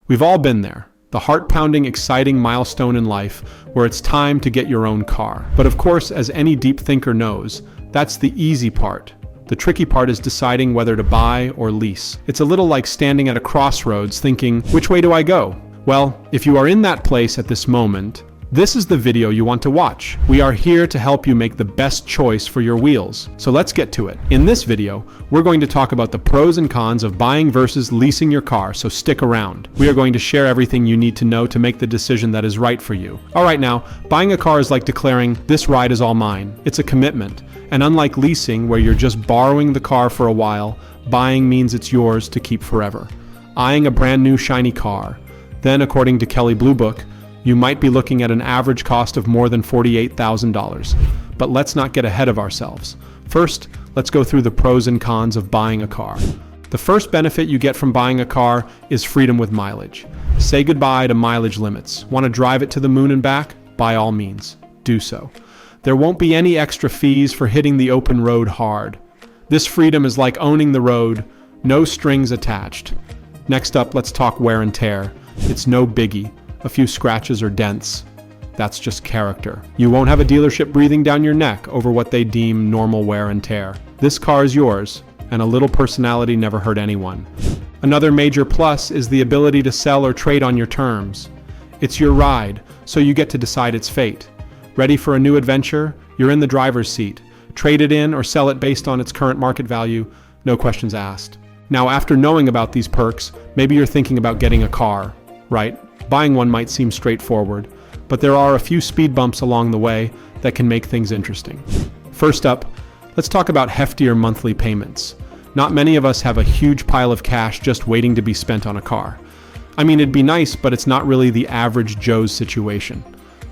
We've all been there. The heart-pounding, exciting milestone in life where it's time to get your own car. But of course, as any deep thinker knows, that's the easy part. The tricky part is deciding whether to buy or lease. It's a little like standing at a crossroads thinking, which way do I go? Well, if you are in that place at this moment, this is the video you want to watch. We are here to help you make the best choice for your wheels. So let's get to it. In this video, we're going to talk about the pros and cons of buying versus leasing your car, so stick around. We are going to share everything you need to know to make the decision that is right for you. All right, now, buying a car is like declaring, this ride is all mine. It's a commitment. And unlike leasing, where you're just borrowing the car for a while, buying means it's yours to keep forever. Eyeing a brand new shiny car. Then, according to Kelley Blue Book, you might be looking at an average cost of more than $48,000. But let's not get ahead of ourselves. First, let's go through the pros and cons of buying a car. The first benefit you get from buying a car is freedom with mileage. Say goodbye to mileage limits. Want to drive it to the moon and back? By all means, do so. There won't be any extra fees for hitting the open road hard. This freedom is like owning the road, no strings attached. Next up, let's talk wear and tear. It's no biggie. A few scratches or dents. That's just character. You won't have a dealership breathing down your neck over what they deem normal wear and tear. This car is yours, and a little personality never hurt anyone. Another major plus is the ability to sell or trade on your terms. It's your ride, so you get to decide its fate. Ready for a new adventure? You're in the driver's seat. Trade it in or sell it based on its current market value, no questions asked. Now, after knowing about these perks, maybe you're thinking about getting a car, right? Buying one might seem straightforward, but there are a few speed bumps along the way that can make things interesting. First up, let's talk about heftier monthly payments. Not many of us have a huge pile of cash just waiting to be spent on a car. I mean, it'd be nice, but it's not really the average Joe's situation.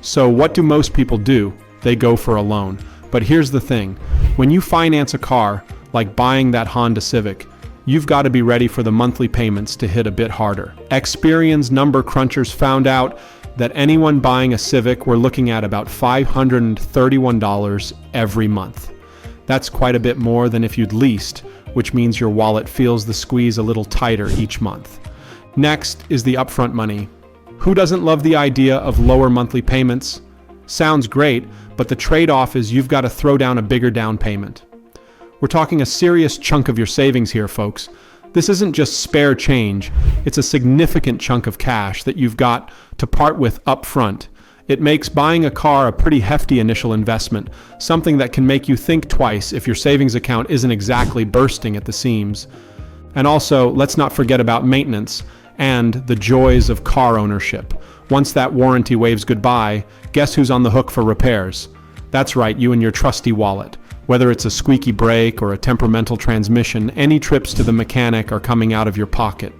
So what do most people do? They go for a loan. But here's the thing. When you finance a car, like buying that Honda Civic, you've got to be ready for the monthly payments to hit a bit harder. Experian's number crunchers found out that anyone buying a Civic were looking at about $531 every month. That's quite a bit more than if you'd leased, which means your wallet feels the squeeze a little tighter each month. Next is the upfront money. Who doesn't love the idea of lower monthly payments? Sounds great, but the trade-off is you've got to throw down a bigger down payment. We're talking a serious chunk of your savings here, folks. This isn't just spare change, it's a significant chunk of cash that you've got to part with up front. It makes buying a car a pretty hefty initial investment, something that can make you think twice if your savings account isn't exactly bursting at the seams. And also, let's not forget about maintenance and the joys of car ownership. Once that warranty waves goodbye, guess who's on the hook for repairs? That's right, you and your trusty wallet. Whether it's a squeaky brake or a temperamental transmission, any trips to the mechanic are coming out of your pocket.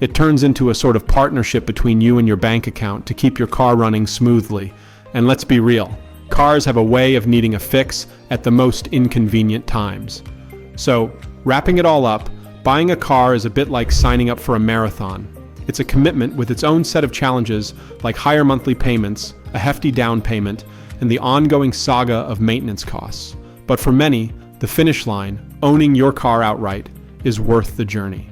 It turns into a sort of partnership between you and your bank account to keep your car running smoothly. And let's be real, cars have a way of needing a fix at the most inconvenient times. So, wrapping it all up, buying a car is a bit like signing up for a marathon. It's a commitment with its own set of challenges like higher monthly payments, a hefty down payment, and the ongoing saga of maintenance costs. But for many, the finish line, owning your car outright, is worth the journey.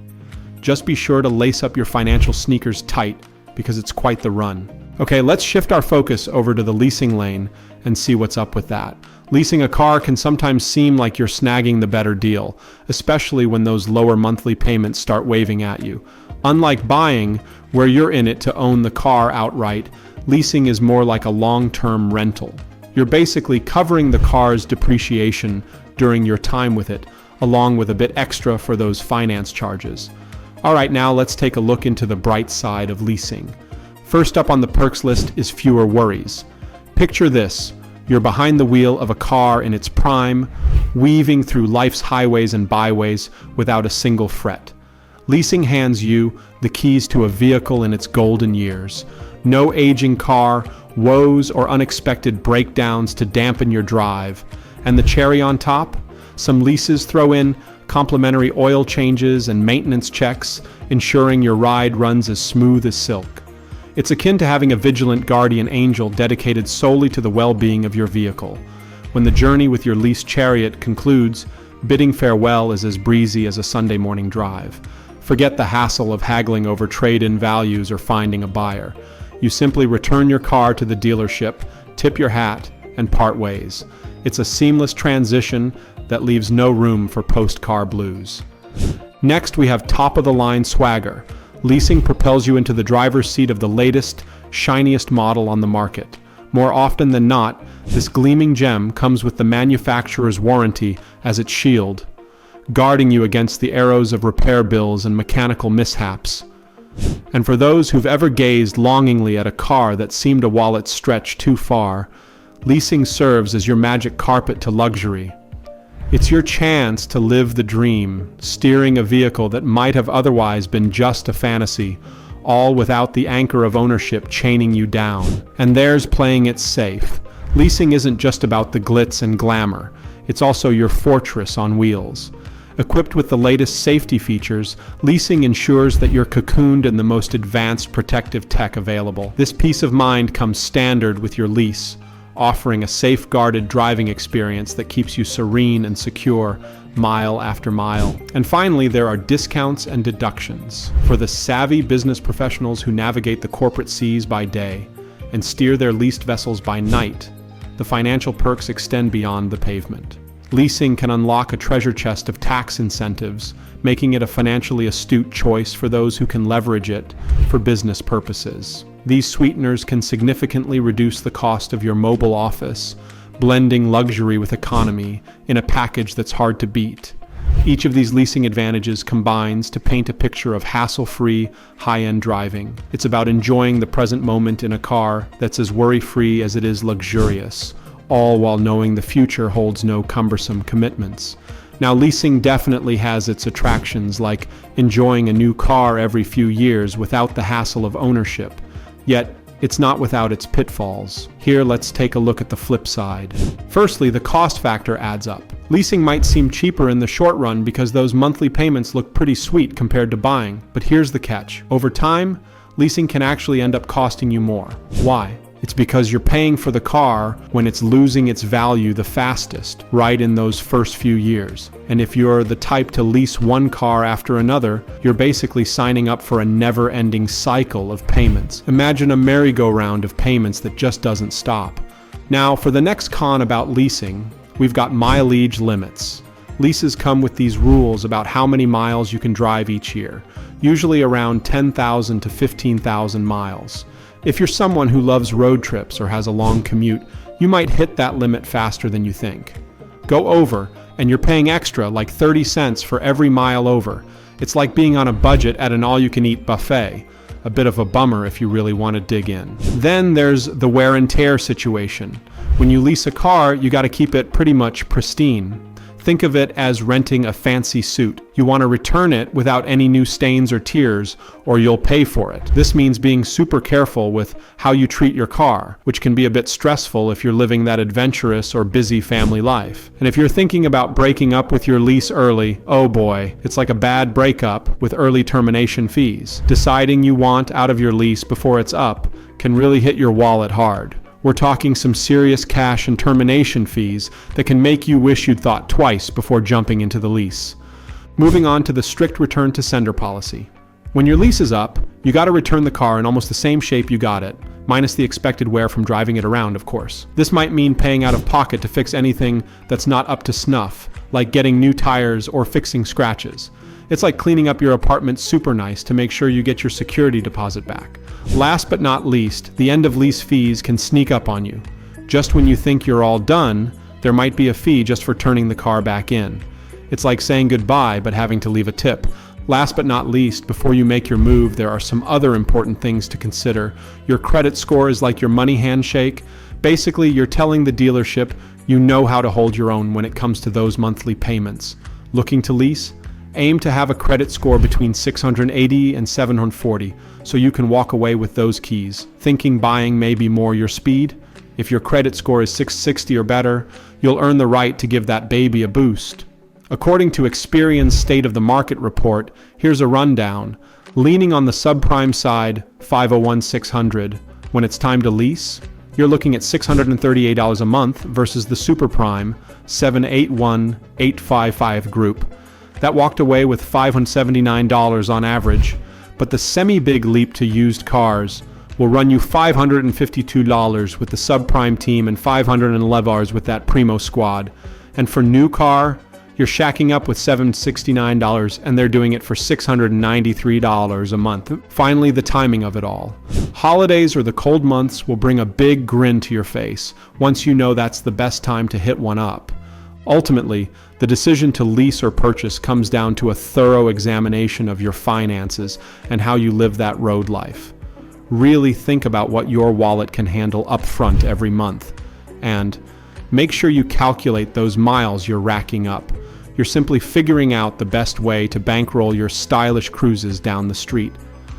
Just be sure to lace up your financial sneakers tight because it's quite the run. Okay, let's shift our focus over to the leasing lane and see what's up with that. Leasing a car can sometimes seem like you're snagging the better deal, especially when those lower monthly payments start waving at you. Unlike buying, where you're in it to own the car outright, leasing is more like a long-term rental. You're basically covering the car's depreciation during your time with it, along with a bit extra for those finance charges. All right, now let's take a look into the bright side of leasing. First up on the perks list is fewer worries. Picture this. You're behind the wheel of a car in its prime, weaving through life's highways and byways without a single fret. Leasing hands you the keys to a vehicle in its golden years. No aging car, woes or unexpected breakdowns to dampen your drive. And the cherry on top? Some leases throw in complimentary oil changes and maintenance checks, ensuring your ride runs as smooth as silk. It's akin to having a vigilant guardian angel dedicated solely to the well-being of your vehicle. When the journey with your leased chariot concludes, bidding farewell is as breezy as a Sunday morning drive. Forget the hassle of haggling over trade-in values or finding a buyer. You simply return your car to the dealership, tip your hat, and part ways. It's a seamless transition that leaves no room for post-car blues. Next, we have top-of-the-line swagger. Leasing propels you into the driver's seat of the latest, shiniest model on the market. More often than not, this gleaming gem comes with the manufacturer's warranty as its shield, guarding you against the arrows of repair bills and mechanical mishaps. And for those who've ever gazed longingly at a car that seemed a wallet stretched too far, leasing serves as your magic carpet to luxury. It's your chance to live the dream, steering a vehicle that might have otherwise been just a fantasy, all without the anchor of ownership chaining you down. And there's playing it safe. Leasing isn't just about the glitz and glamour, it's also your fortress on wheels. Equipped with the latest safety features, leasing ensures that you're cocooned in the most advanced protective tech available. This peace of mind comes standard with your lease, offering a safeguarded driving experience that keeps you serene and secure mile after mile. And finally, there are discounts and deductions. For the savvy business professionals who navigate the corporate seas by day and steer their leased vessels by night, the financial perks extend beyond the pavement. Leasing can unlock a treasure chest of tax incentives, making it a financially astute choice for those who can leverage it for business purposes. These sweeteners can significantly reduce the cost of your mobile office, blending luxury with economy in a package that's hard to beat. Each of these leasing advantages combines to paint a picture of hassle-free, high-end driving. It's about enjoying the present moment in a car that's as worry-free as it is luxurious, all while knowing the future holds no cumbersome commitments. Now, leasing definitely has its attractions, like enjoying a new car every few years without the hassle of ownership. Yet, it's not without its pitfalls. Here, let's take a look at the flip side. Firstly, the cost factor adds up. Leasing might seem cheaper in the short run because those monthly payments look pretty sweet compared to buying. But here's the catch. Over time, leasing can actually end up costing you more. Why? It's because you're paying for the car when it's losing its value the fastest, right in those first few years. And if you're the type to lease one car after another, you're basically signing up for a never-ending cycle of payments. Imagine a merry-go-round of payments that just doesn't stop. Now, for the next con about leasing, we've got mileage limits. Leases come with these rules about how many miles you can drive each year, usually around 10,000 to 15,000 miles. If you're someone who loves road trips or has a long commute, you might hit that limit faster than you think. Go over, and you're paying extra, like 30 cents for every mile over. It's like being on a budget at an all-you-can-eat buffet. A bit of a bummer if you really want to dig in. Then there's the wear and tear situation. When you lease a car, you got to keep it pretty much pristine. Think of it as renting a fancy suit. You want to return it without any new stains or tears, or you'll pay for it. This means being super careful with how you treat your car, which can be a bit stressful if you're living that adventurous or busy family life. And if you're thinking about breaking up with your lease early, oh boy, it's like a bad breakup with early termination fees. Deciding you want out of your lease before it's up can really hit your wallet hard. We're talking some serious cash and termination fees that can make you wish you'd thought twice before jumping into the lease. Moving on to the strict return to sender policy. When your lease is up, you got to return the car in almost the same shape you got it, minus the expected wear from driving it around, of course. This might mean paying out of pocket to fix anything that's not up to snuff, like getting new tires or fixing scratches. It's like cleaning up your apartment super nice to make sure you get your security deposit back. Last but not least, the end of lease fees can sneak up on you. Just when you think you're all done, there might be a fee just for turning the car back in. It's like saying goodbye but having to leave a tip. Last but not least, before you make your move, there are some other important things to consider. Your credit score is like your money handshake. Basically, you're telling the dealership you know how to hold your own when it comes to those monthly payments. Looking to lease? Aim to have a credit score between 680 and 740, so you can walk away with those keys. Thinking buying may be more your speed? If your credit score is 660 or better, you'll earn the right to give that baby a boost. According to Experian's State of the Market report, here's a rundown. Leaning on the subprime side, 501-600. When it's time to lease, you're looking at $638 a month versus the superprime, 781-855 group. that walked away with $579 on average, but the semi-big leap to used cars will run you $552 with the subprime team and $511 with that Primo squad. And for new car, you're shacking up with $769 and they're doing it for $693 a month. Finally, the timing of it all. Holidays or the cold months will bring a big grin to your face once you know that's the best time to hit one up. Ultimately, the decision to lease or purchase comes down to a thorough examination of your finances and how you live that road life. Really think about what your wallet can handle up front every month. And make sure you calculate those miles you're racking up. You're simply figuring out the best way to bankroll your stylish cruises down the street.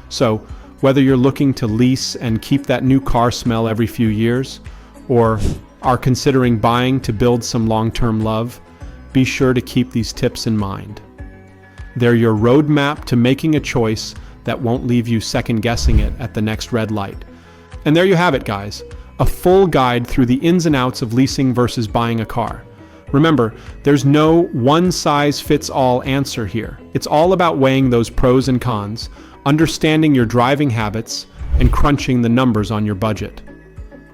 So, whether you're looking to lease and keep that new car smell every few years, or are considering buying to build some long-term love, be sure to keep these tips in mind. They're your roadmap to making a choice that won't leave you second-guessing it at the next red light. And there you have it, guys. A full guide through the ins and outs of leasing versus buying a car. Remember, there's no one-size-fits-all answer here. It's all about weighing those pros and cons, understanding your driving habits, and crunching the numbers on your budget.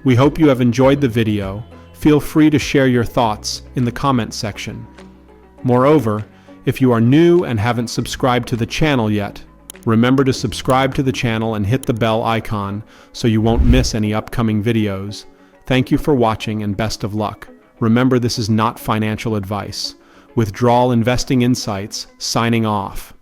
We hope you have enjoyed the video. Feel free to share your thoughts in the comment section. Moreover, if you are new and haven't subscribed to the channel yet, remember to subscribe to the channel and hit the bell icon so you won't miss any upcoming videos. Thank you for watching and best of luck. Remember, this is not financial advice. Withdrawal Investing Insights, signing off.